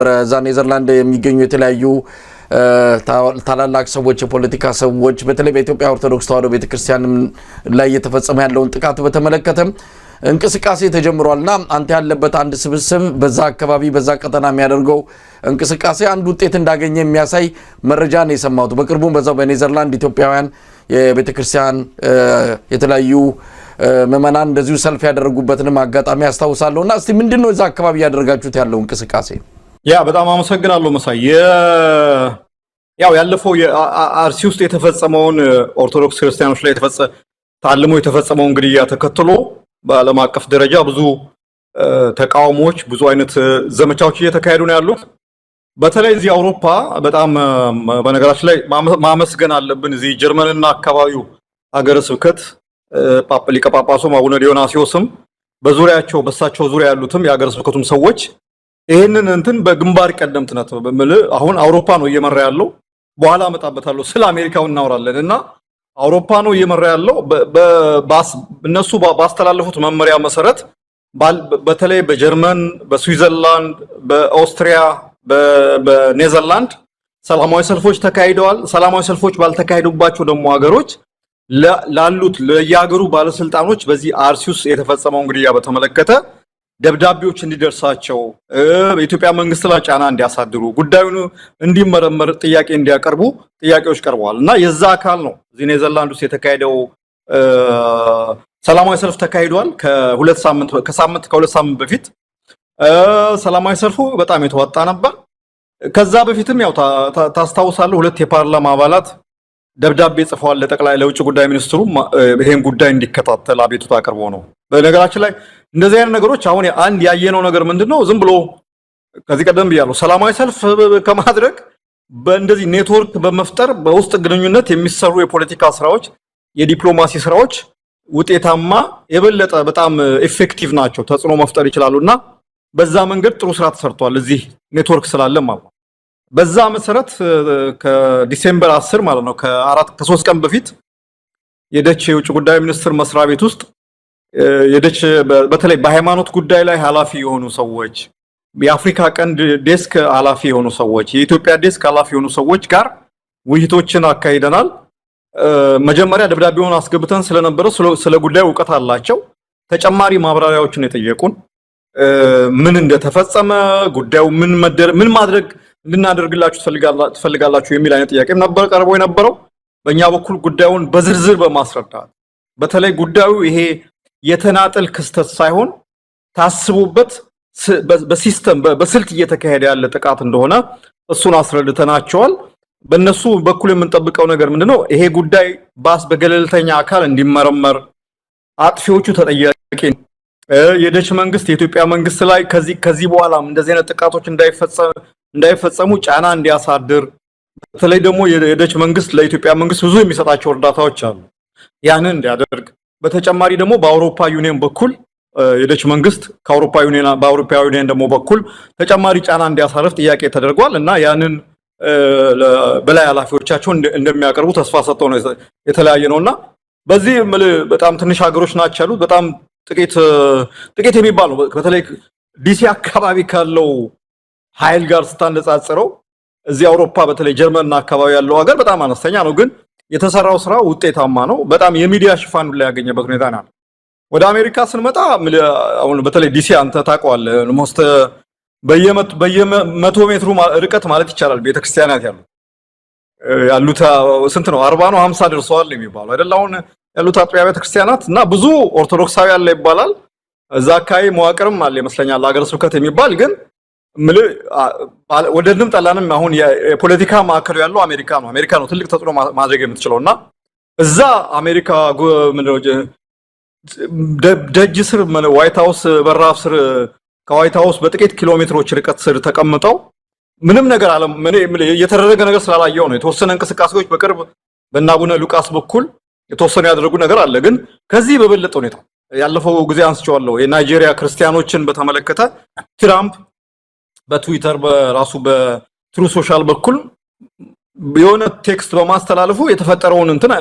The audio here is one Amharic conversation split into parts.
እዛ ኔዘርላንድ የሚገኙ የተለያዩ ታላላቅ ሰዎች የፖለቲካ ሰዎች በተለይ በኢትዮጵያ ኦርቶዶክስ ተዋሕዶ ቤተክርስቲያን ላይ የተፈጸመ ያለውን ጥቃት በተመለከተ እንቅስቃሴ ተጀምሯልና አንተ ያለበት አንድ ስብስብ በዛ አካባቢ በዛ ቀጠና የሚያደርገው እንቅስቃሴ አንድ ውጤት እንዳገኘ የሚያሳይ መረጃ ነው የሰማሁት። በቅርቡም በዛው በኔዘርላንድ ኢትዮጵያውያን የቤተክርስቲያን የተለያዩ መመናን እንደዚሁ ሰልፍ ያደረጉበትንም አጋጣሚ አስተዋውሳለሁና እስቲ ምንድነው እዛ አካባቢ ያደርጋችሁት ያለው እንቅስቃሴ? ያ በጣም አመሰግናለሁ መሳይ። ያው ያለፈው የአርሲ ውስጥ የተፈጸመውን ኦርቶዶክስ ክርስቲያኖች ላይ ታልሞ የተፈጸመውን ግድያ ተከትሎ በዓለም አቀፍ ደረጃ ብዙ ተቃውሞዎች ብዙ አይነት ዘመቻዎች እየተካሄዱ ነው ያሉት። በተለይ እዚህ አውሮፓ በጣም በነገራችን ላይ ማመስገን አለብን። እዚህ ጀርመንና አካባቢው ሀገረ ስብከት ሊቀ ጳጳሱም አቡነ ዲዮናስዮስም በዙሪያቸው በሳቸው ዙሪያ ያሉትም የሀገረ ስብከቱም ሰዎች ይሄንን እንትን በግንባር ቀደምትነት አሁን አውሮፓ ነው እየመራ ያለው። በኋላ አመጣበታለሁ ስለ አሜሪካው እናወራለንና አውሮፓ ነው እየመራ ያለው። እነሱ ባስተላለፉት መመሪያ መሰረት በተለይ በጀርመን፣ በስዊዘርላንድ፣ በኦስትሪያ፣ በኔዘርላንድ ሰላማዊ ሰልፎች ተካሂደዋል። ሰላማዊ ሰልፎች ባልተካሄዱባቸው ደግሞ ሀገሮች ላሉት ለየሀገሩ ባለስልጣኖች በዚህ አርሲ ውስጥ የተፈጸመው ግድያ በተመለከተ ደብዳቤዎች እንዲደርሳቸው በኢትዮጵያ መንግስት ላይ ጫና እንዲያሳድሩ ጉዳዩን እንዲመረመር ጥያቄ እንዲያቀርቡ ጥያቄዎች ቀርበዋል እና የዛ አካል ነው እዚህ ኔዘርላንድ ውስጥ የተካሄደው ሰላማዊ ሰልፍ ተካሂዷል። ከሁለት ሳምንት በፊት ሰላማዊ ሰልፉ በጣም የተዋጣ ነበር። ከዛ በፊትም ያው ታስታውሳለህ ሁለት የፓርላማ አባላት ደብዳቤ ጽፈዋል ለውጭ ጉዳይ ሚኒስትሩ ይሄን ጉዳይ እንዲከታተል አቤቱታ አቅርቦ ነው። በነገራችን ላይ እንደዚህ አይነት ነገሮች አሁን አንድ ያየነው ነገር ምንድነው ዝም ብሎ ከዚህ ቀደም ብያለሁ ሰላማዊ ሰልፍ ከማድረግ በእንደዚህ ኔትወርክ በመፍጠር በውስጥ ግንኙነት የሚሰሩ የፖለቲካ ስራዎች የዲፕሎማሲ ስራዎች ውጤታማ የበለጠ በጣም ኢፌክቲቭ ናቸው፣ ተጽዕኖ መፍጠር ይችላሉና በዛ መንገድ ጥሩ ስራ ተሰርቷል እዚህ ኔትወርክ ስላለ ማለት ነው። በዛ መሰረት ከዲሴምበር 10 ማለት ነው ከ3 ቀን በፊት የደች የውጭ ጉዳይ ሚኒስትር መስሪያ ቤት ውስጥ የደች በተለይ በሃይማኖት ጉዳይ ላይ ኃላፊ የሆኑ ሰዎች የአፍሪካ ቀንድ ዴስክ ኃላፊ የሆኑ ሰዎች የኢትዮጵያ ዴስክ ኃላፊ የሆኑ ሰዎች ጋር ውይይቶችን አካሂደናል። መጀመሪያ ደብዳቤውን አስገብተን ስለነበረ ስለ ጉዳዩ ዕውቀት አላቸው። ተጨማሪ ማብራሪያዎችን የጠየቁን ምን እንደተፈጸመ ጉዳዩ ምን ማድረግ እንድናደርግላችሁ ትፈልጋላችሁ የሚል አይነት ጥያቄ ነበር ቀርቦ የነበረው። በእኛ በኩል ጉዳዩን በዝርዝር በማስረዳት በተለይ ጉዳዩ ይሄ የተናጠል ክስተት ሳይሆን ታስቦበት በሲስተም በስልት እየተካሄደ ያለ ጥቃት እንደሆነ እሱን አስረድተናቸዋል። በእነሱ በኩል የምንጠብቀው ነገር ምንድነው ይሄ ጉዳይ በገለልተኛ አካል እንዲመረመር አጥፊዎቹ ተጠያቂ የደች መንግስት የኢትዮጵያ መንግስት ላይ ከዚህ በኋላ እንደዚህ አይነት ጥቃቶች እንዳይፈጸሙ ጫና እንዲያሳድር በተለይ ደግሞ የደች መንግስት ለኢትዮጵያ መንግስት ብዙ የሚሰጣቸው እርዳታዎች አሉ ያንን እንዲያደርግ በተጨማሪ ደግሞ በአውሮፓ ዩኒየን በኩል የደች መንግስት በአውሮፓ ዩኒየን ደግሞ በኩል ተጨማሪ ጫና እንዲያሳርፍ ጥያቄ ተደርጓል እና ያንን በላይ ኃላፊዎቻቸው እንደሚያቀርቡ ተስፋ ሰጥተው ነው የተለያየ ነውና በዚህ በጣም ትንሽ ሀገሮች ናቸው ያሉት በጣም ጥቂት የሚባል ነው። በተለይ ዲሲ አካባቢ ካለው ኃይል ጋር ስታነጻጽረው እዚህ አውሮፓ በተለይ ጀርመንና አካባቢ ያለው ሀገር በጣም አነስተኛ ነው፣ ግን የተሰራው ስራ ውጤታማ ነው። በጣም የሚዲያ ሽፋን ላይ ያገኘበት ሁኔታ ነው። ወደ አሜሪካ ስንመጣ አሁን በተለይ ዲሲ አንተ ታውቀዋለህ ሞስት በየመቶ ሜትሩ ርቀት ማለት ይቻላል ቤተክርስቲያናት ያሉት ስንት ነው 40 ነው 50 ደርሰዋል የሚባለው አይደል? አሁን ያሉት አጥቢያ ቤተክርስቲያናት እና ብዙ ኦርቶዶክሳዊ አለ ይባላል። እዛ አካባቢ መዋቅርም አለ ይመስለኛል ሀገረ ስብከት የሚባል ግን ወደንም ጠላንም አሁን የፖለቲካ ማዕከሉ ያለው አሜሪካ ነው ትልቅ ተጽዕኖ ማድረግ የምትችለውና እዛ አሜሪካ ደጅ ስር ዋይት ሃውስ በራፍ ስር ከዋይት ሃውስ በጥቂት ኪሎ ሜትሮች ርቀት ስር ተቀምጠው ምንም ነገር አለ የተደረገ ነገር ስላላየው ነው። የተወሰነ እንቅስቃሴዎች በቅርብ በአቡነ ሉቃስ በኩል የተወሰነ ያደረጉ ነገር አለ፣ ግን ከዚህ በበለጠ ሁኔታ ያለፈው ጊዜ አንስቼዋለሁ የናይጄሪያ ክርስቲያኖችን በተመለከተ ትራምፕ በትዊተር በራሱ በትሩ ሶሻል በኩል የሆነ ቴክስት በማስተላለፉ የተፈጠረውን እንትን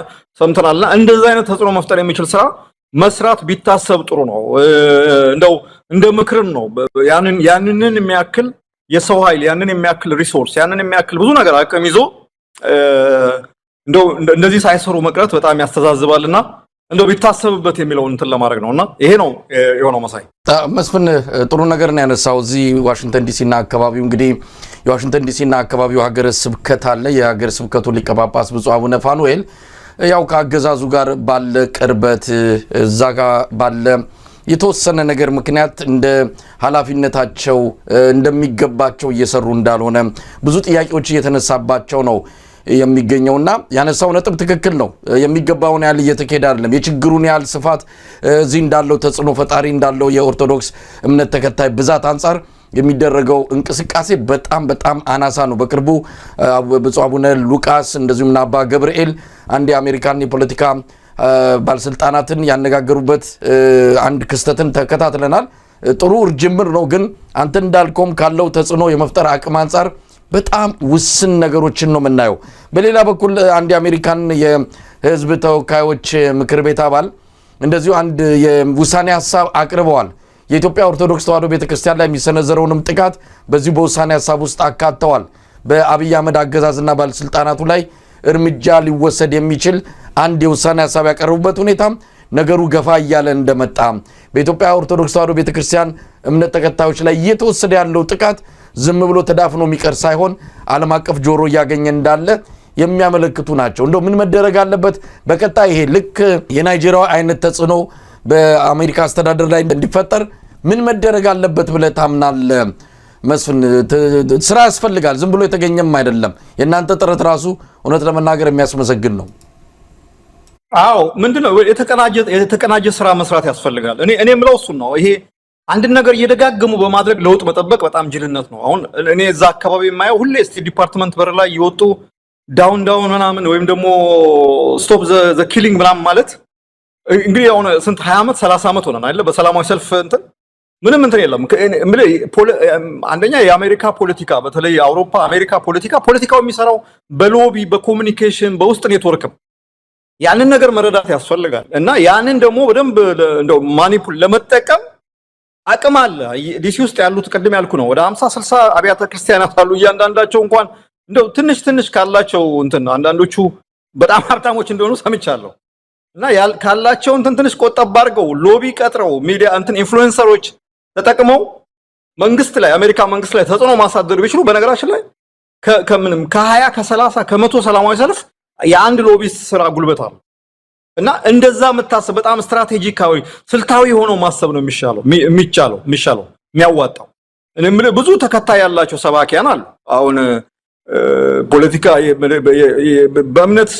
ሰምተናልና እንደዛ አይነት ተጽዕኖ መፍጠር የሚችል ስራ መስራት ቢታሰብ ጥሩ ነው። እንደው እንደ ምክርም ነው ያንንን የሚያክል የሰው ኃይል ያንን የሚያክል ሪሶርስ ያንን የሚያክል ብዙ ነገር አቅም ይዞ እንደዚህ ሳይሰሩ መቅረት በጣም ያስተዛዝባልና እንደው ቢታሰብበት የሚለውን እንትን ለማድረግ ነውና ይሄ ነው የሆነው። መሳይ መስፍን ጥሩ ነገር ነው ያነሳው። እዚህ ዋሽንግተን ዲሲና አካባቢው እንግዲህ የዋሽንግተን ዲሲና አካባቢው ሀገረ ስብከት አለ። የሀገረ ስብከቱ ሊቀ ጳጳስ ብፁዕ አቡነ ፋኑኤል ያው ከአገዛዙ ጋር ባለ ቅርበት እዛ ጋር ባለ የተወሰነ ነገር ምክንያት እንደ ኃላፊነታቸው እንደሚገባቸው እየሰሩ እንዳልሆነ ብዙ ጥያቄዎች እየተነሳባቸው ነው የሚገኘውና ያነሳው ነጥብ ትክክል ነው። የሚገባውን ያህል እየተካሄደ አይደለም። የችግሩን ያህል ስፋት እዚህ እንዳለው ተጽዕኖ ፈጣሪ እንዳለው የኦርቶዶክስ እምነት ተከታይ ብዛት አንፃር የሚደረገው እንቅስቃሴ በጣም አናሳ ነው። በቅርቡ ብፁዕ አቡነ ሉቃስ እንደዚሁም አባ ገብርኤል አንድ የአሜሪካን የፖለቲካ ባለስልጣናትን ያነጋገሩበት አንድ ክስተትን ተከታትለናል። ጥሩ ጅምር ነው፣ ግን አንተ እንዳልከውም ካለው ተጽዕኖ የመፍጠር አቅም አንፃር በጣም ውስን ነገሮችን ነው የምናየው። በሌላ በኩል አንድ የአሜሪካን የሕዝብ ተወካዮች ምክር ቤት አባል እንደዚሁ አንድ የውሳኔ ሀሳብ አቅርበዋል። የኢትዮጵያ ኦርቶዶክስ ተዋሕዶ ቤተክርስቲያን ላይ የሚሰነዘረውንም ጥቃት በዚሁ በውሳኔ ሀሳብ ውስጥ አካተዋል። በአብይ አህመድ አገዛዝና ባለስልጣናቱ ላይ እርምጃ ሊወሰድ የሚችል አንድ የውሳኔ ሀሳብ ያቀረቡበት ሁኔታ ነገሩ ገፋ እያለ እንደመጣ በኢትዮጵያ ኦርቶዶክስ ተዋሕዶ ቤተክርስቲያን እምነት ተከታዮች ላይ እየተወሰደ ያለው ጥቃት ዝም ብሎ ተዳፍኖ የሚቀር ሳይሆን ዓለም አቀፍ ጆሮ እያገኘ እንዳለ የሚያመለክቱ ናቸው። እንደው ምን መደረግ አለበት በቀጣይ ይሄ ልክ የናይጄሪያ አይነት ተጽዕኖ በአሜሪካ አስተዳደር ላይ እንዲፈጠር ምን መደረግ አለበት ብለህ ታምናለህ መስፍን? ስራ ያስፈልጋል፣ ዝም ብሎ የተገኘም አይደለም። የእናንተ ጥረት ራሱ እውነት ለመናገር የሚያስመሰግን ነው። አዎ ምንድነው የተቀናጀ ስራ መስራት ያስፈልጋል። እኔ የምለው እሱን ነው። ይሄ አንድ ነገር እየደጋገሙ በማድረግ ለውጥ መጠበቅ በጣም ጅልነት ነው። አሁን እኔ እዛ አካባቢ የማየው ሁሌ ስቴት ዲፓርትመንት በር ላይ ይወጡ ዳውን ምናምን ወይም ደግሞ ስቶፕ ዘ ኪሊንግ ምናምን ማለት እንግዲህ አሁን ስንት 20 ዓመት 30 ዓመት ሆነን አይደል በሰላማዊ ሰልፍ እንትን ምንም እንትን የለም። አንደኛ የአሜሪካ ፖለቲካ በተለይ የአውሮፓ አሜሪካ ፖለቲካው የሚሰራው በሎቢ በኮሙኒኬሽን በውስጥ ኔትወርክም ያንን ነገር መረዳት ያስፈልጋል። እና ያንን ደግሞ በደንብ እንደው ማኒፑል ለመጠቀም አቅም አለ። ዲሲ ውስጥ ያሉት ቅድም ያልኩ ነው ወደ 50-60 አብያተ ክርስቲያናት አሉ። እያንዳንዳቸው እንኳን እንደው ትንሽ ካላቸው እንትን አንዳንዶቹ በጣም ሀብታሞች እንደሆኑ ሰምቻለሁ። እና ካላቸው እንትን ትንሽ ቆጠብ አድርገው ሎቢ ቀጥረው ሚዲያ እንትን ኢንፍሉዌንሰሮች ተጠቅመው መንግስት ላይ አሜሪካ መንግስት ላይ ተጽዕኖ ማሳደር ቢችሉ በነገራችን ላይ ከምንም ከ20 ከ30 ከ100 ሰላማዊ ሰልፍ የአንድ ሎቢስት ስራ ጉልበት አለ። እና እንደዛ መታሰብ በጣም ስትራቴጂካዊ ስልታዊ ሆኖ ማሰብ ነው የሚሻለው የሚያዋጣው። ብዙ ተከታይ ያላቸው ሰባኪያን አሉ። አሁን ፖለቲካ በእምነት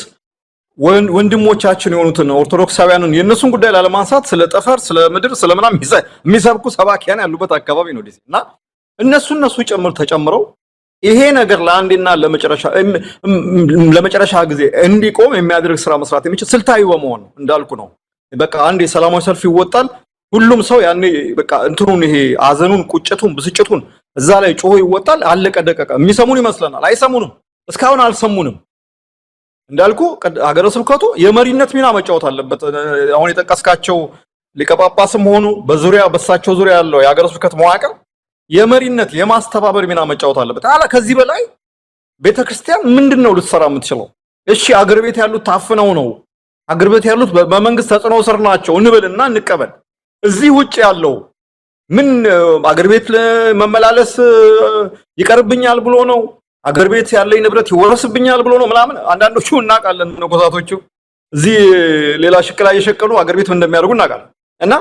ወንድሞቻችን የሆኑትን ኦርቶዶክሳውያንን የነሱን ጉዳይ ላለማንሳት ስለ ጠፈር ስለ ምድር ስለ ምናምን የሚሰብኩ ሰባኪያን ያሉበት አካባቢ ነው ዲሲ። እና እነሱ ተጨምረው ይሄ ነገር ለአንዴና ለመጨረሻ ጊዜ እንዲቆም የሚያደርግ ስራ መስራት የሚችል ስልታዊ በመሆን ነው። እንዳልኩ ነው። በቃ አንድ የሰላማዊ ሰልፍ ይወጣል። ሁሉም ሰው ያኔ በቃ እንትኑን ይሄ አዘኑን፣ ቁጭቱን፣ ብስጭቱን እዛ ላይ ጮሆ ይወጣል። አለቀ ደቀቀ። የሚሰሙን ይመስለናል። አይሰሙንም። እስካሁን አልሰሙንም። እንዳልኩ ሀገረ ስብከቱ የመሪነት ሚና መጫወት አለበት። አሁን የጠቀስካቸው ሊቀ ጳጳስም ሆኑ በሳቸው ዙሪያ ያለው የሀገረ ስብከት መዋቅር የመሪነት የማስተባበር ሚና መጫወት አለበት። ከዚህ በላይ ቤተክርስቲያን ምንድነው ልትሰራ የምትችለው? እሺ አገር ቤት ያሉት ታፍነው ነው፣ አገር ቤት ያሉት በመንግስት ተጽዕኖ ስር ናቸው እንበልና እንቀበል። እዚህ ውጭ ያለው ምን አገር ቤት መመላለስ ይቀርብኛል ብሎ ነው? አገር ቤት ያለኝ ንብረት ይወረስብኛል ብሎ ነው ምናምን። አንዳንዶቹ እናውቃለን፣ መነኮሳቶቹ እዚህ ሌላ ሽቅላ እየሸቀሉ አገር ቤት እንደሚያደርጉ እናውቃለን። እና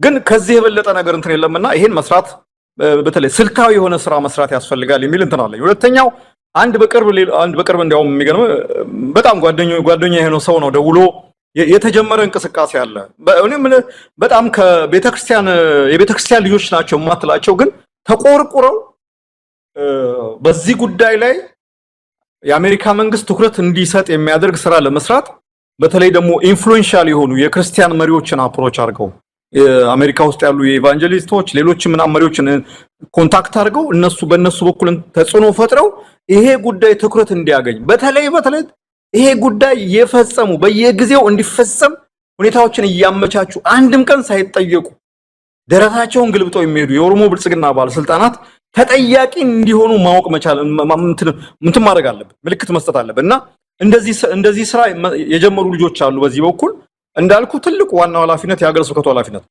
ግን ከዚህ የበለጠ ነገር እንትን የለምና ይሄን መስራት በተለይ ስልታዊ የሆነ ስራ መስራት ያስፈልጋል የሚል እንትን አለኝ። ሁለተኛው አንድ በቅርብ እንዲያውም የሚገርም በጣም ጓደኛ የሆነ ሰው ነው ደውሎ የተጀመረ እንቅስቃሴ አለ። በጣም የቤተክርስቲያን ልጆች ናቸው የማትላቸው ግን ተቆርቁረው በዚህ ጉዳይ ላይ የአሜሪካ መንግስት ትኩረት እንዲሰጥ የሚያደርግ ስራ ለመስራት በተለይ ደግሞ ኢንፍሉዌንሻል የሆኑ የክርስቲያን መሪዎችን አፕሮች አድርገው አሜሪካ ውስጥ ያሉ የኢቫንጀሊስቶች ሌሎች ምናምን መሪዎችን ኮንታክት አድርገው በእነሱ በኩል ተጽዕኖ ፈጥረው ይሄ ጉዳይ ትኩረት እንዲያገኝ በተለይ ይሄ ጉዳይ የፈጸሙ በየጊዜው እንዲፈጸም ሁኔታዎችን እያመቻቹ አንድም ቀን ሳይጠየቁ ደረታቸውን ግልብጠው የሚሄዱ የኦሮሞ ብልጽግና ባለስልጣናት ተጠያቂ እንዲሆኑ ማወቅ መቻል እንትን ማድረግ አለበት ምልክት መስጠት አለበት እና እንደዚህ ስራ የጀመሩ ልጆች አሉ በዚህ በኩል እንዳልኩ ትልቁ ዋናው ኃላፊነት የሀገረ ስብከቱ ኃላፊነት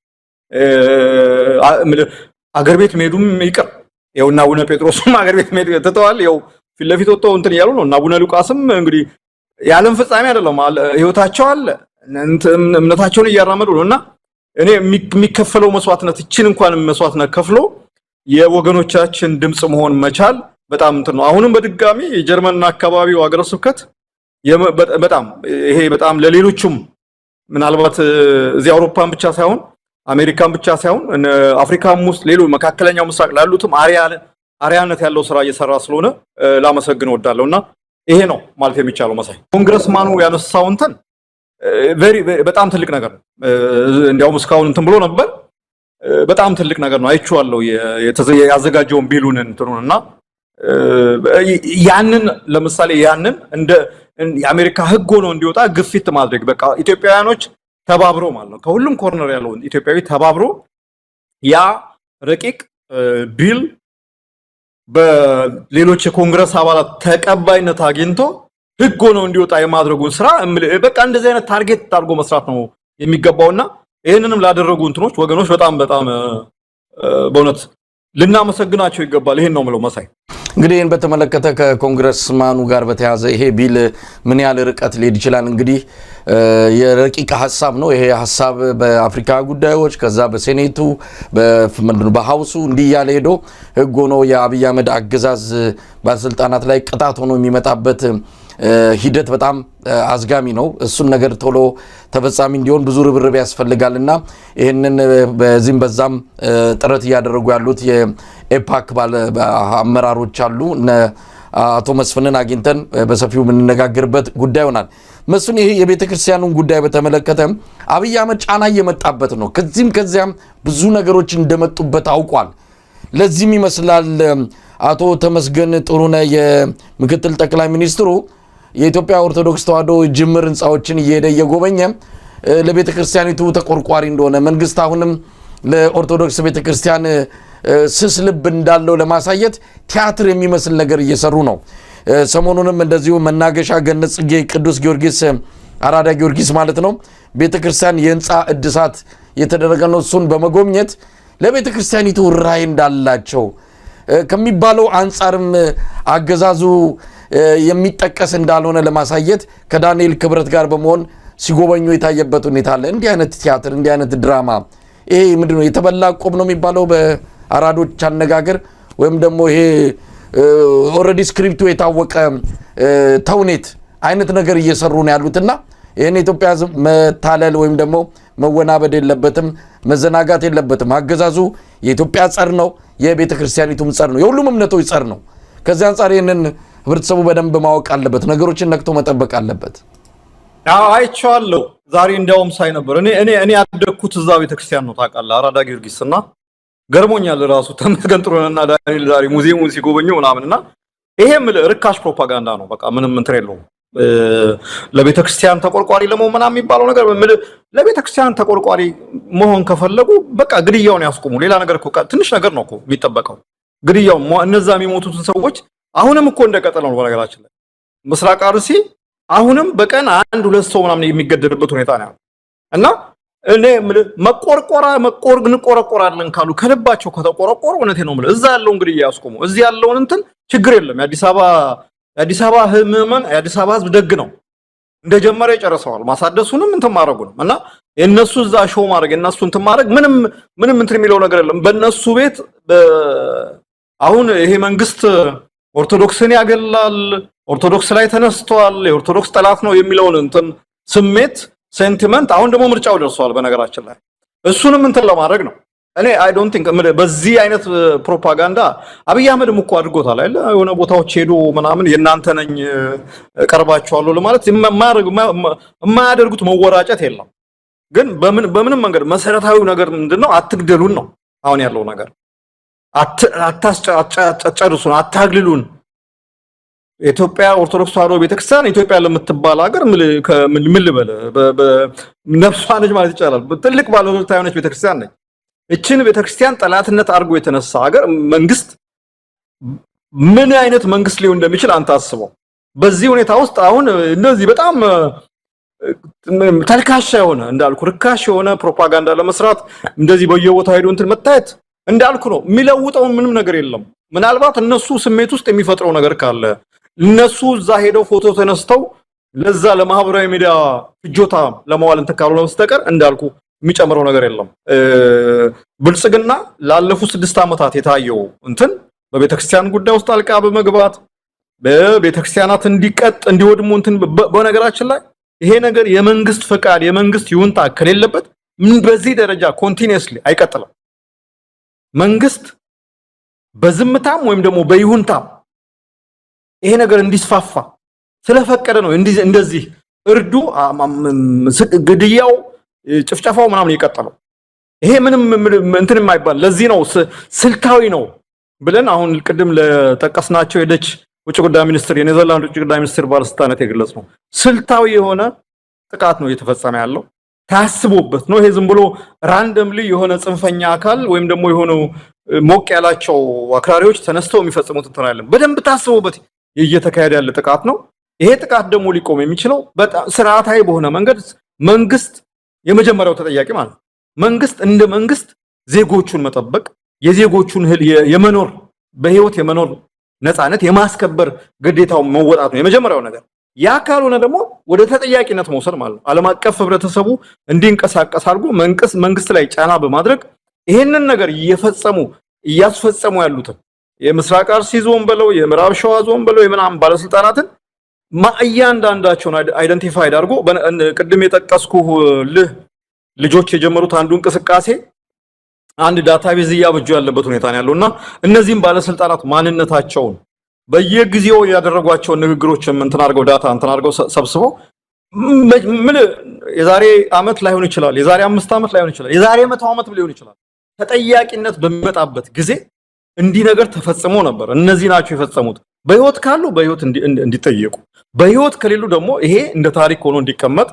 አገር ቤት መሄዱም ይቀር ያውና አቡነ ጴጥሮስም አገር ቤት መሄድ ተተዋል ያው ፊት ለፊት ወጥተው እንትን ያሉ ነው እና አቡነ ሉቃስም እንግዲህ የዓለም ፍጻሜ አይደለም ህይወታቸው አለ እምነታቸውን እያራመዱ ነውና እኔ የሚከፈለው መስዋዕትነት እቺን እንኳን መስዋዕትነት ከፍሎ የወገኖቻችን ድምጽ መሆን መቻል በጣም እንትን ነው አሁንም በድጋሚ የጀርመንና አካባቢው ሀገረ ስብከት በጣም ይሄ በጣም ለሌሎችም ምናልባት እዚህ አውሮፓን ብቻ ሳይሆን አሜሪካን ብቻ ሳይሆን አፍሪካም ውስጥ ሌሎች መካከለኛው ምስራቅ ላሉትም አሪያነት ያለው ስራ እየሰራ ስለሆነ ላመሰግን ወዳለውና ይሄ ነው ማለት የሚቻለው መሳይ ኮንግረስማኑ ያነሳው እንትን በጣም ትልቅ ነገር ነው እንዲያውም እስካሁን እንትን ብሎ ነበር በጣም ትልቅ ነገር ነው አይቼዋለሁ ያዘጋጀውን ቢሉን እንትኑንና ያንን ለምሳሌ ያንን እንደ የአሜሪካ ህግ ሆኖ እንዲወጣ ግፊት ማድረግ በቃ ኢትዮጵያውያኖች ተባብሮ ማለት ነው ከሁሉም ኮርነር ያለው ኢትዮጵያዊ ተባብሮ ያ ረቂቅ ቢል በሌሎች የኮንግረስ አባላት ተቀባይነት አግኝቶ ህግ ሆኖ እንዲወጣ የማድረጉን ስራ በቃ እንደዚህ አይነት ታርጌት አድርጎ መስራት ነው የሚገባውና ይሄንንም ላደረጉ እንትኖች ወገኖች በጣም በእውነት ልናመሰግናቸው ይገባል ይሄን ነው ማለት መሳይ እንግዲህ ይሄን በተመለከተ ከኮንግረስማኑ ጋር በተያዘ ይሄ ቢል ምን ያህል ርቀት ሊሄድ ይችላል እንግዲህ የረቂቅ ሐሳብ ነው ይሄ ሐሳብ በአፍሪካ ጉዳዮች ከዛ በሴኔቱ በሃውሱ እንዲያለ ሄዶ ህግ ሆኖ የአብይ አህመድ አገዛዝ ባለስልጣናት ላይ ቅጣት ሆኖ የሚመጣበት ሂደት በጣም አዝጋሚ ነው እሱን ነገር ቶሎ ተፈጻሚ እንዲሆን ብዙ ርብርብ ያስፈልጋልና ይሄንን በዚህም በዛም ጥረት ያደረጉ ያሉት የኤፓክ አመራሮች አሉ አቶ መስፍንን አግኝተን በሰፊው የምንነጋገርበት ጉዳይ ሆናል መስፍን ይሄ የቤተ ክርስቲያኑን ጉዳይ በተመለከተ አብይ አህመድ ጫና እየመጣበት ነው ከዚያም ብዙ ነገሮች እንደመጡበት አውቋል ለዚህም ይመስላል አቶ ተመስገን ጥሩነህ የምክትል ጠቅላይ ሚኒስትሩ የኢትዮጵያ ኦርቶዶክስ ተዋሕዶ ጅምር ህንጻዎችን እየሄደ እየጎበኘ ለቤተክርስቲያኒቱ ተቆርቋሪ እንደሆነ መንግስት አሁንም ለኦርቶዶክስ ቤተክርስቲያን ስስ ልብ እንዳለው ለማሳየት ቲያትር የሚመስል ነገር እየሰሩ ነው ሰሞኑንም እንደዚሁ መናገሻ ገነት ጽጌ ቅዱስ ጊዮርጊስ አራዳ ጊዮርጊስ ማለት ነው ቤተክርስቲያን የህንጻ እድሳት የተደረገ ነው እሱን በመጎብኘት ለቤተክርስቲያኒቱ ራዕይ እንዳላቸው ከሚባለው አንጻርም አገዛዙ የሚጠቀስ እንዳልሆነ ለማሳየት ከዳንኤል ክብረት ጋር በመሆን ሲጎበኙ የታየበት ሁኔታ አለ እንዲህ አይነት ቲያትር እንዲህ አይነት ድራማ ይሄ ምንድነው የተበላ ቆብ ነው የሚባለው በአራዶች አነጋገር ወይም ደግሞ ይሄ ኦሬዲ ስክሪፕቱ የታወቀ ተውኔት አይነት ነገር እየሰሩ ነው ያሉትና ይሄን ኢትዮጵያ መታለል ወይም ደግሞ መወናበድ የለበትም መዘናጋት የለበትም አገዛዙ የኢትዮጵያ ጸር ነው የቤተ ክርስቲያኒቱም ጸር ነው የሁሉም እምነቶች ጸር ነው ከዚህ አንፃር ይሄንን ህብረተሰቡ በደንብ ማወቅ አለበት ነገሮችን ነክቶ መጠበቅ አለበት አይቻለሁ ዛሬ እንዲያውም ሳይ ነበር እኔ ያደኩት እዛ ቤተ ክርስቲያን ነው ታውቃለህ አራዳ ጊዮርጊስና ገርሞኛል ራሱ ተመስገን ጥሩነህና ዳንኤል ዛሬ ሙዚየሙን ሲጎበኙ ምናምንና ይሄም ርካሽ ፕሮፓጋንዳ ነው በቃ ምንም እንትን የለውም ለቤተ ክርስቲያን ተቆርቋሪ ለመሆን ምናምን የሚባለው ነገር ለቤተ ክርስቲያን ተቆርቋሪ መሆን ከፈለጉ በቃ ግድያውን ያስቆሙ ሌላ ነገር እኮ ትንሽ ነገር ነው እኮ የሚጠበቀው ግድያው እነዛ የሚሞቱትን ሰዎች አሁንም እኮ እንደቀጠለ ነው በነገራችን ላይ ምስራቅ አርሲ አሁንም በቀን 1-2 ሰው ምናምን የሚገደልበት ሁኔታ ነው እና እኔ እንቆረቆራለን ካሉ ከልባቸው ከተቆረቆሩ እውነቴ ነው ማለት እዛ ያለው እንግዲህ ያስቆሙ እዚህ ያለውን እንትን ችግር የለም የአዲስ አበባ ህመመን የአዲስ አበባ ህዝብ ደግ ነው እንደጀመረ ይጨርሰዋል ማሳደሱንም እንትን ማድረጉ ነው እና የነሱ እዛ ሾው ማድረግ የነሱ እንትን ማድረግ ምንም እንትን የሚለው ነገር የለም በእነሱ ቤት አሁን ይሄ መንግስት ኦርቶዶክስን ያገላል ኦርቶዶክስ ላይ ተነስተዋል የኦርቶዶክስ ጠላት ነው የሚለውን እንትን ስሜት ሴንቲመንት አሁን ደግሞ ምርጫው ደርሷል በነገራችን ላይ እሱንም እንትን ለማድረግ ነው እኔ አይ ዶንት ቲንክ በዚህ አይነት ፕሮፓጋንዳ አብይ አህመድም እኮ አድርጎታል አይደል የሆነ ቦታዎች ሄዶ ምናምን የናንተ ነኝ ቀርባቸዋለሁ ለማለት የማያደርጉት መወራጨት የለም ግን በምንም መንገድ መሰረታዊው ነገር ምንድነው አትግደሉን ነው አሁን ያለው ነገር አታስጨርሱን አታግልሉን ኢትዮጵያ ኦርቶዶክስ ተዋሕዶ ቤተክርስቲያን ኢትዮጵያ ለምትባል ሀገር ምን ልበል ነፍሷ ነች ማለት ይቻላል ትልቅ ባለውለታ የሆነች ቤተክርስቲያን ነች እቺን ቤተክርስቲያን ጠላትነት አድርጎ የተነሳ ሀገር መንግስት ምን አይነት መንግስት ሊሆን እንደሚችል አንተ አስበው። በዚህ ሁኔታ ውስጥ አሁን እነዚህ በጣም ተልካሻ የሆነ እንዳልኩ ርካሽ የሆነ ፕሮፓጋንዳ ለመስራት እንደዚህ በየቦታው ሄዶ እንትን መታየት እንዳልኩ ነው። የሚለውጠው ምንም ነገር የለም። ምናልባት እነሱ ስሜት ውስጥ የሚፈጥረው ነገር ካለ እነሱ እዛ ሄደው ፎቶ ተነስተው ለዛ ለማህበራዊ ሚዲያ ፍጆታ ለማዋል እንትን ካልሆነ በስተቀር እንዳልኩ የሚጨምረው ነገር የለም። ብልጽግና ላለፉት 6 ዓመታት የታየው እንትን በቤተክርስቲያን ጉዳይ ውስጥ ጣልቃ በመግባት በቤተክርስቲያናት እንዲወድሙ እንትን በነገራችን ላይ ይሄ ነገር የመንግስት ፈቃድ የመንግስት ይሁንታ ከሌለበት በዚህ ደረጃ ኮንቲኒየስሊ አይቀጥልም። መንግስት በዝምታም ወይም ደግሞ በይሁንታም ይሄ ነገር እንዲስፋፋ ስለፈቀደ ነው እንደዚህ እርዱ ግድያው ጭፍጨፋው ምናምን ይቀጥላል። ይሄ ምንም እንትን የማይባል ለዚህ ነው ስልታዊ ነው ብለን አሁን ቅድም ለጠቀስናቸው የደች ውጭ ጉዳይ ሚኒስትር የኔዘርላንድ ውጭ ጉዳይ ሚኒስትር ባለስልጣናት የገለጹ ነው። ስልታዊ የሆነ ጥቃት ነው እየተፈጸመ ያለው። ታስቦበት ነው። ይሄ ዝም ብሎ ራንደምሊ የሆነ ጽንፈኛ አካል ወይም ደግሞ የሆነ ሞቅ ያላቸው አክራሪዎች ተነስተው የሚፈጽሙት እንትን አይደለም። በደንብ ታስቦበት እየተካሄደ ያለ ጥቃት ነው። ይሄ ጥቃት ደግሞ ሊቆም የሚችለው በጣም ስርዓታዊ በሆነ መንገድ መንግስት የመጀመሪያው ተጠያቂ ማለት ነው። መንግስት እንደ መንግስት ዜጎቹን መጠበቅ የዜጎቹን የመኖር በህይወት የመኖር ነፃነት የማስከበር ግዴታው መወጣት ነው የመጀመሪያው ነገር። ያ ካልሆነ ደግሞ ወደ ተጠያቂነት መውሰድ ማለት ነው። ዓለም አቀፍ ህብረተሰቡ እንዲንቀሳቀስ አድርጎ መንግስት ላይ ጫና በማድረግ ይሄንን ነገር እያስፈጸሙ ያሉትን የምስራቅ አርሲ ዞን በለው የምዕራብ ሸዋ ዞን በለው የምናምን ባለስልጣናትን እያንዳንዳቸውን አይደንቲፋይድ አድርጎ ቅድም የጠቀስኩህ ልጆች የጀመሩት አንዱ እንቅስቃሴ አንድ ዳታቤዝ እያበጁ ያለበት ሁኔታ ነው ያለውና እነዚህም ባለስልጣናት ማንነታቸውን በየጊዜው ያደረጓቸው ንግግሮች እንትን አድርገው ዳታ እንትን አድርገው ሰብስበው ምን የዛሬ አመት ላይሆን ይችላል፣ የዛሬ 5 አመት ላይሆን ይችላል፣ የዛሬ 100 አመት ሊሆን ይችላል። ተጠያቂነት በሚመጣበት ጊዜ እንዲህ ነገር ተፈጽሞ ነበር። እነዚህ ናቸው የፈጸሙት። በህይወት ካሉ በህይወት እንዲጠየቁ፣ በህይወት ከሌሉ ደግሞ ይሄ እንደ ታሪክ ሆኖ እንዲቀመጥ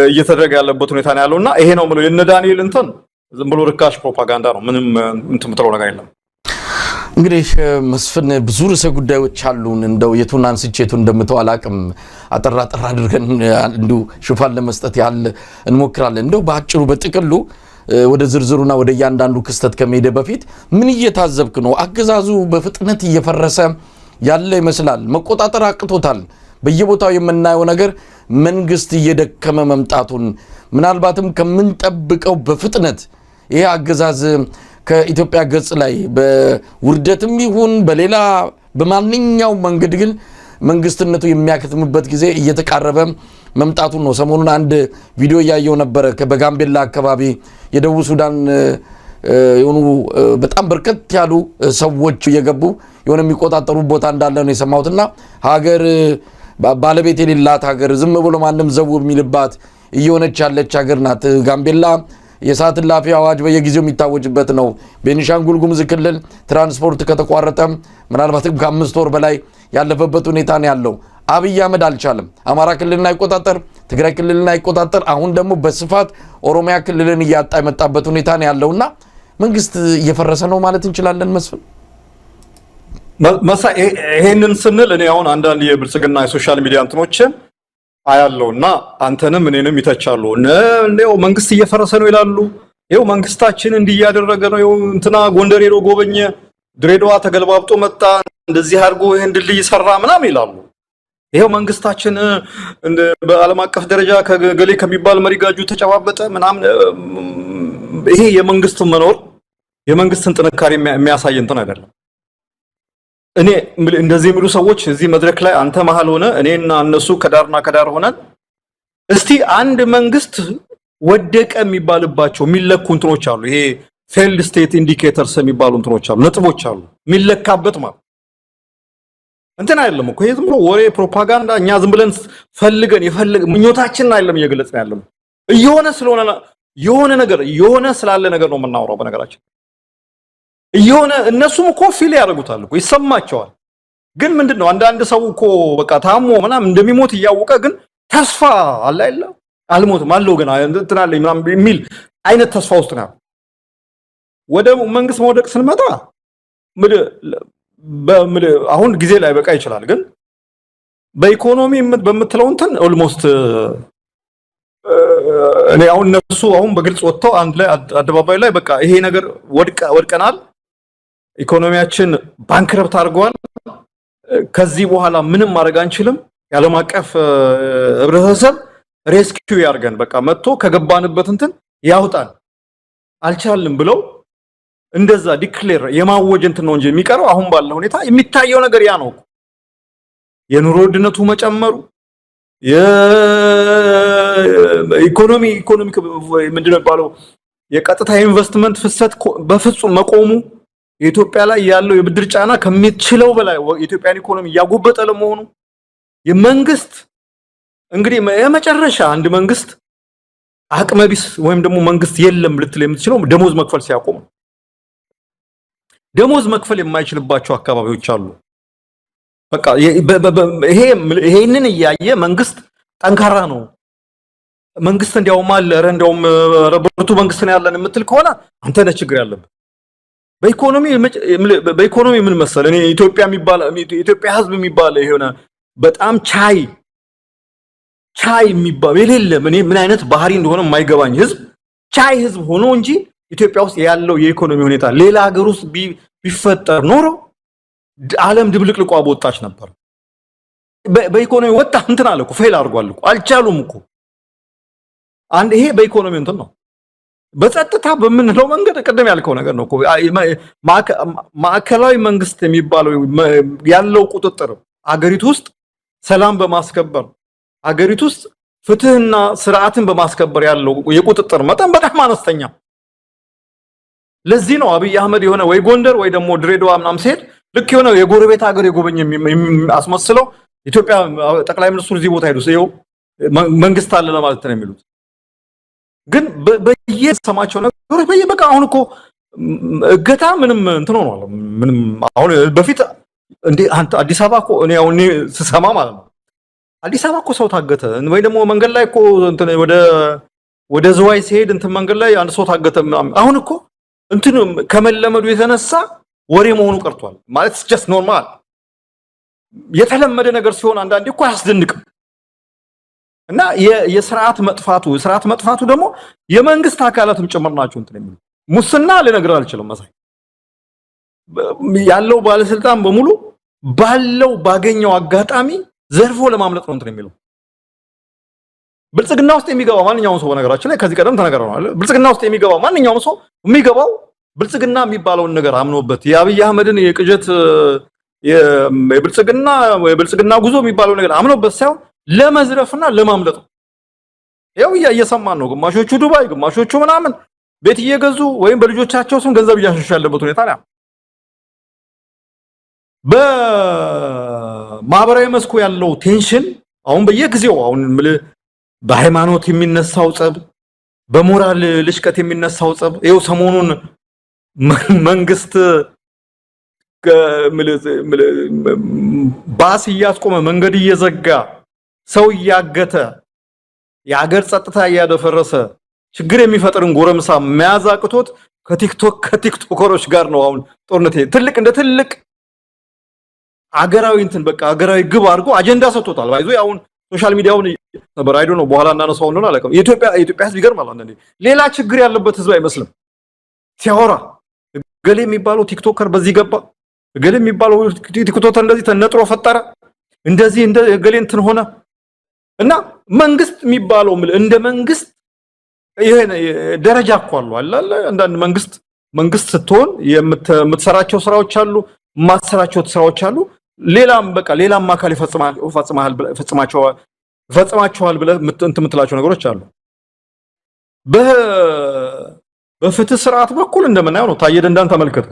እየተደረገ ያለበት ሁኔታ ነው ያለውና ይሄ ነው ማለት የነ ዳንኤል እንትን ዝም ብሎ ርካሽ ፕሮፓጋንዳ ነው። ምንም እንትን ምትለው ነገር የለም። እንግዲህ መስፍን ብዙ ርዕሰ ጉዳዮች አሉን። እንደው የቱን አንስቼ የቱን እንደምተው አላቅም። አጠራ አድርገን እንዲሁ ሽፋን ለመስጠት ያህል እንሞክራለን። እንደው በአጭሩ በጥቅሉ ወደ ዝርዝሩና ወደ እያንዳንዱ ክስተት ከመሄደ በፊት ምን እየታዘብክ ነው? አገዛዙ በፍጥነት እየፈረሰ ያለ ይመስላል። መቆጣጠር አቅቶታል። በየቦታው የምናየው ነገር መንግስት እየደከመ መምጣቱን ምናልባትም ከምንጠብቀው በፍጥነት ይሄ አገዛዝ ከኢትዮጵያ ገጽ ላይ በውርደትም ይሁን በሌላ በማንኛው መንገድ ግን መንግስትነቱ የሚያከትምበት ጊዜ እየተቃረበ መምጣቱን ነው። ሰሞኑን አንድ ቪዲዮ እያየው ነበረ። በጋምቤላ አካባቢ የደቡብ ሱዳን የሆኑ በጣም በርከት ያሉ ሰዎች እየገቡ የሆነ የሚቆጣጠሩ ቦታ እንዳለ ነው የሰማሁትና ሀገር ባለቤት የሌላት ሀገር ዝም ብሎ ማንም ዘው የሚልባት እየሆነች ያለች ሀገር ናት ጋምቤላ። የሰዓት እላፊ አዋጅ በየጊዜው የሚታወጅበት ነው። ቤኒሻንጉል ጉሙዝ ክልል ትራንስፖርት ከተቋረጠ ምናልባትም ከ5 ወር በላይ ያለፈበት ሁኔታ ነው ያለው። አብይ አህመድ አልቻለም። አማራ ክልልን አይቆጣጠር፣ ትግራይ ክልልን አይቆጣጠር፣ አሁን ደግሞ በስፋት ኦሮሚያ ክልልን እያጣ የመጣበት ሁኔታ ነው ያለውና መንግስት እየፈረሰ ነው ማለት እንችላለን። መስፍን ይሄንን ስንል እኔ አሁን አንዳንድ የብልጽግና የሶሻል ሚዲያ እንትኖችን አያለውና አንተንም እኔንም ይተቻሉ። ነው መንግስት እየፈረሰ ነው ይላሉ። ይሄው መንግስታችን እንዲያደረገ ነው። ይሄው እንትና ጎንደር ሄዶ ጎበኘ፣ ድሬዳዋ ተገልባብጦ መጣ፣ እንደዚህ አድርጎ ይሄን ድልድይ ሰራ ምናምን ይላሉ። ይሄው መንግስታችን በዓለም አቀፍ ደረጃ ከገሌ ከሚባል መሪ ጋር ተጨባበጠ ምናምን። ይሄ የመንግስትን መኖር የመንግስትን ጥንካሬ የሚያሳይ እንትን አይደለም። እኔ እንደዚህ የሚሉ ሰዎች እዚህ መድረክ ላይ አንተ መሃል ሆነ እኔና እነሱ ከዳርና ከዳር ሆነን እስቲ አንድ መንግስት ወደቀ የሚባልባቸው የሚለኩ እንትኖች አሉ። ይሄ ፌልድ ስቴት ኢንዲኬተርስ የሚባሉ እንትኖች አሉ፣ ነጥቦች አሉ የሚለካበት ማለት እንትን አይደለም እኮ ይሄ ዝም ብሎ ወሬ ፕሮፓጋንዳ። እኛ ዝም ብለን ፈልገን ምኞታችንን አይደለም እየገለጽን ያለነው። እየሆነ ስለሆነ የሆነ ነገር የሆነ ስላለ ነገር ነው የምናወራው። በነገራችን እየሆነ እነሱም እኮ ፊል ያደርጉታል እኮ ይሰማቸዋል። ግን ምንድነው አንዳንድ ሰው እኮ በቃ ታሞ ምናምን እንደሚሞት እያወቀ ግን ተስፋ አለ አይደል? አልሞትም አለው ገና እንትን አለኝ ምናምን የሚል አይነት ተስፋ ውስጥ ነው። ወደ መንግስት መውደቅ ስንመጣ አሁን ጊዜ ላይ በቃ ይችላል ግን በኢኮኖሚ በምትለው እንትን ኦልሞስት እኔ አሁን እነሱ አሁን በግልጽ ወጥተው አንድ ላይ አደባባይ ላይ በቃ ይሄ ነገር ወድቀናል ኢኮኖሚያችን ባንክረፕት አድርጓል ከዚህ በኋላ ምንም ማድረግ አንችልም ያለም አቀፍ ህብረተሰብ ሬስኪው ያርገን በቃ መጥቶ ከገባንበት እንትን ያውጣን አልቻልንም ብለው እንደዛ ዲክሌር የማወጅ እንትን ነው እንጂ የሚቀረው አሁን ባለው ሁኔታ የሚታየው ነገር ያ ነው የኑሮ ውድነቱ መጨመሩ የኢኮኖሚክ ምንድነው ባለው የቀጥታ ኢንቨስትመንት ፍሰት በፍጹም መቆሙ የኢትዮጵያ ላይ ያለው የብድር ጫና ከሚችለው በላይ የኢትዮጵያን ኢኮኖሚ ያጎበጠ ለመሆኑ የመንግስት እንግዲህ የመጨረሻ አንድ መንግስት አቅመቢስ ወይም ደግሞ መንግስት የለም ልትል የምትችለው ደሞዝ መክፈል ሲያቆም ደሞዝ መክፈል የማይችልባቸው አካባቢዎች አሉ በቃ ይሄንን ያያየ መንግስት ጠንካራ ነው መንግስት እንዲያውም አለ እንደውም ረብርቱ መንግስት ነው ያለን የምትል ከሆነ አንተ ነህ ችግር ያለበት በኢኮኖሚ ምን መሰለ እኔ ኢትዮጵያ ህዝብ የሚባል ይሄና በጣም ቻይ የሚባል የሌለ ምን አይነት ባህሪ እንደሆነ የማይገባኝ ህዝብ ቻይ ህዝብ ሆኖ እንጂ ኢትዮጵያ ውስጥ ያለው የኢኮኖሚ ሁኔታ ሌላ ሀገር ውስጥ ቢፈጠር ኖሮ ዓለም ድብልቅልቋ በወጣች ነበር በኢኮኖሚ ወጣ እንትን አለ እኮ ፌል አድርጓል እኮ አልቻሉም እኮ አንድ ይሄ በኢኮኖሚ እንትን ነው በጸጥታ በምንለው መንገድ ቀደም ያልከው ነገር ነው እኮ ማዕከላዊ መንግስት የሚባለው ያለው ቁጥጥር አገሪቱ ውስጥ ሰላም በማስከበር አገሪቱ ውስጥ ፍትህና ስርዓትን በማስከበር ያለው የቁጥጥር መጠን በጣም አነስተኛ ለዚህ ነው አብይ አህመድ የሆነ ወይ ጎንደር ወይ ደግሞ ድሬዳዋ ምናም ሲሄድ ልክ የሆነ የጎረቤት ሀገር የጎበኘ አስመስለው ኢትዮጵያ ጠቅላይ ሚኒስትሩ እዚህ ቦታ ሄዱ ሲው መንግስት አለ ለማለት ነው የሚሉት ግን በየሰማቸው ነገሮች በየበቃ አሁን እኮ እገታ ምንም እንትን ሆኗል ምንም አሁን በፊት እንዴ አንተ አዲስ አበባ እኮ እኔ አሁን ስሰማ ማለት ነው አዲስ አበባ እኮ ሰው ታገተ ወይ ደግሞ መንገድ ላይ እኮ እንትን ወደ ዝዋይ ሲሄድ እንትን መንገድ ላይ አንድ ሰው ታገተ አሁን እኮ እንትን ከመለመዱ የተነሳ ወሬ መሆኑ ቀርቷል ማለት just normal የተለመደ ነገር ሲሆን አንዳንዴ እኮ አያስደንቅም እና የሥርዓት መጥፋቱ ደግሞ የመንግስት አካላትም ጭምር ናቸው እንትን የሚሉ ሙስና ልነግር አልችልም መሳይ ያለው ባለስልጣን በሙሉ ባገኘው አጋጣሚ ዘርፎ ለማምለጥ ነው እንትን የሚለው ብልጽግና ውስጥ የሚገባው ማንኛውም ሰው በነገራችን ላይ ከዚህ ቀደም ተነገረናል ብልጽግና ውስጥ የሚገባው ማንኛውም ሰው የሚገባው ብልጽግና የሚባለውን ነገር አምኖበት የአብይ አህመድን የቅጀት የብልጽግና ጉዞ የሚባለው ነገር አምኖበት ሳይሆን ለመዝረፍና ለማምለጥ ያው እየሰማን ነው ግማሾቹ ዱባይ ግማሾቹ ምናምን ቤት እየገዙ ወይም በልጆቻቸው ስም ገንዘብ እያሸሹ ያለበት ሁኔታ ነው በማህበራዊ መስኩ ያለው ቴንሽን አሁን በየጊዜው አሁን በሃይማኖት የሚነሳው ጸብ በሞራል ልሽቀት የሚነሳው ጸብ ይኸው ሰሞኑን መንግስት ባስ እያስቆመ መንገድ እየዘጋ ሰው እያገተ የሀገር ጸጥታ እያደፈረሰ ችግር የሚፈጥርን ጎረምሳ መያዝ አቅቶት ከቲክቶከሮች ጋር ነው አሁን ጦርነት ትልቅ አገራዊ እንትን በቃ አገራዊ ግብ አድርጎ አጀንዳ ሰጥቶታል ባይዞ አሁን ሶሻል ሚዲያውን ነበር አይዶ ነው በኋላ እናነሳው ነው አላቀም የኢትዮጵያ ህዝብ ይገርማል አንዴ ሌላ ችግር ያለበት ህዝብ አይመስልም ሲያወራ ገሌ የሚባለው ቲክቶከር በዚህ ገባ ገሌ የሚባለው ቲክቶከር እንደዚህ ተነጥሮ ፈጠረ እንደዚህ ገሌ እንትን ሆነ እና መንግስት የሚባለው እንደ መንግስት ይሄ ደረጃ እኮ አለ አንዳንድ መንግስት ስትሆን የምትሰራቸው ስራዎች አሉ ማሰራቸው ስራዎች አሉ ሌላም አካል ይፈጽማቸዋል ብለ እንትምትላቸው ነገሮች አሉ በፍትህ ስርዓት በኩል እንደምናየው ነው ታየ ደንዳን ተመልከተ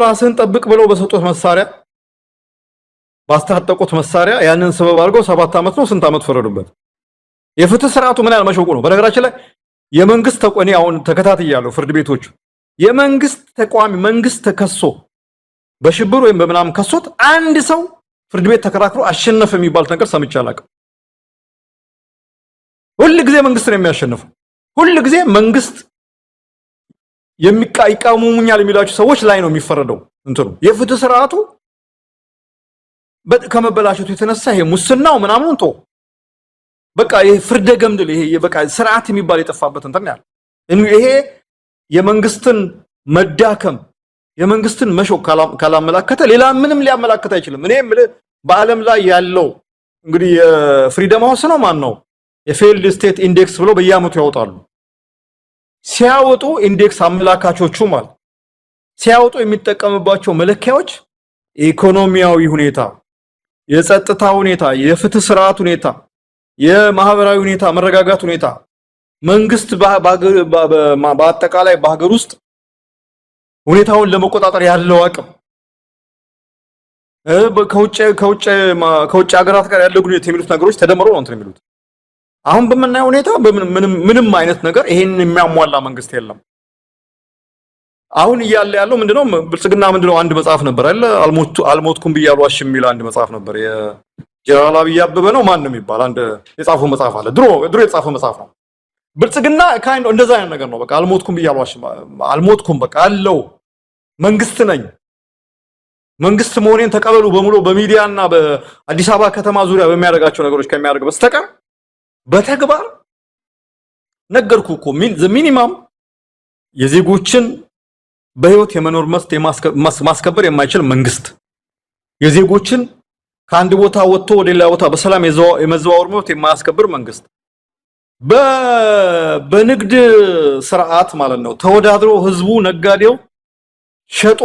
ራስን ጠብቅ ብለው በሰጡት መሳሪያ ባስታጠቁት መሳሪያ ያንን ሰበብ አድርገው 7 አመት ነው ስንት አመት ፈረዱበት የፍትህ ስርዓቱ ምን ያህል መሸውቁ ነው በነገራችን ላይ የመንግስት ተቋሚ አሁን ተከታትያለሁ ፍርድ ቤቶች የመንግስት ተቋሚ መንግስት ተከሶ በሽብር ወይም በመናም ከሶት አንድ ሰው ፍርድ ቤት ተከራክሮ አሸነፈ የሚባል ነገር ሰምቼ አላውቅም ሁሉ ጊዜ መንግስት ነው የሚያሸንፈው ሁሉ ጊዜ መንግስት የሚቃወሙኛል የሚላቸው ሰዎች ላይ ነው የሚፈረደው። እንትኑ የፍትህ ስርዓቱ ከመበላሸቱ የተነሳ ይሄ ሙስናው ምናምን እንቶ በቃ ይሄ ፍርደ ገምድል ይሄ በቃ ስርዓት የሚባል የጠፋበት እንትን ያለ ይሄ የመንግስትን መዳከም የመንግስትን መሾክ ካላመላከተ ሌላ ምንም ሊያመላክት አይችልም። እኔ በአለም ላይ ያለው እንግዲህ ፍሪደም ሃውስ ነው ማን ነው የፌልድ ስቴት ኢንዴክስ ብሎ በየአመቱ ያወጣሉ። ሲያወጡ ኢንዴክስ አመላካቾቹ ማለት ሲያወጡ የሚጠቀምባቸው መለኪያዎች ኢኮኖሚያዊ ሁኔታ፣ የጸጥታ ሁኔታ፣ የፍትህ ስርዓት ሁኔታ፣ የማህበራዊ ሁኔታ፣ መረጋጋት ሁኔታ፣ መንግስት በአጠቃላይ በሀገር ውስጥ ሁኔታውን ለመቆጣጠር ያለው አቅም፣ ከውጭ ሀገራት ጋር ያለው ግንኙነት የሚሉት ነገሮች ተደምረው ነው እንትን የሚሉት። አሁን በመናየው ሁኔታ ምንም አይነት ነገር ይሄንን የሚያሟላ መንግስት የለም። አሁን እያለ ያለው ምንድነው ብልጽግና ምንድነው አንድ መጽሐፍ ነበር አይደል አልሞትኩም ብያለሁ አሽ የሚል አንድ መጽሐፍ ነበር የጀነራል አብይ አበበ ነው ማን ነው የሚባል አንድ የጻፈው መጽሐፍ አለ ድሮ የጻፈው መጽሐፍ ነው። ብልጽግና ካይንዶ እንደዛ አይነት ነገር ነው። በቃ አልሞትኩም ብያለሁ አሽ አልሞትኩም በቃ አለው መንግስት ነኝ መንግስት መሆኔን ተቀበሉ በሙሉ በሚዲያና በአዲስ አበባ ከተማ ዙሪያ በሚያደርጋቸው ነገሮች ከሚያደርግ በስተቀር በተግባር ነገርኩ እኮ ሚኒማም የዜጎችን በህይወት የመኖር መብት ማስከበር የማይችል መንግስት፣ የዜጎችን ከአንድ ቦታ ወጥቶ ወደ ሌላ ቦታ በሰላም የመዘዋወር መብት የማያስከብር መንግስት፣ በንግድ ስርዓት ማለት ነው ተወዳድሮ ህዝቡ ነጋዴው ሸጦ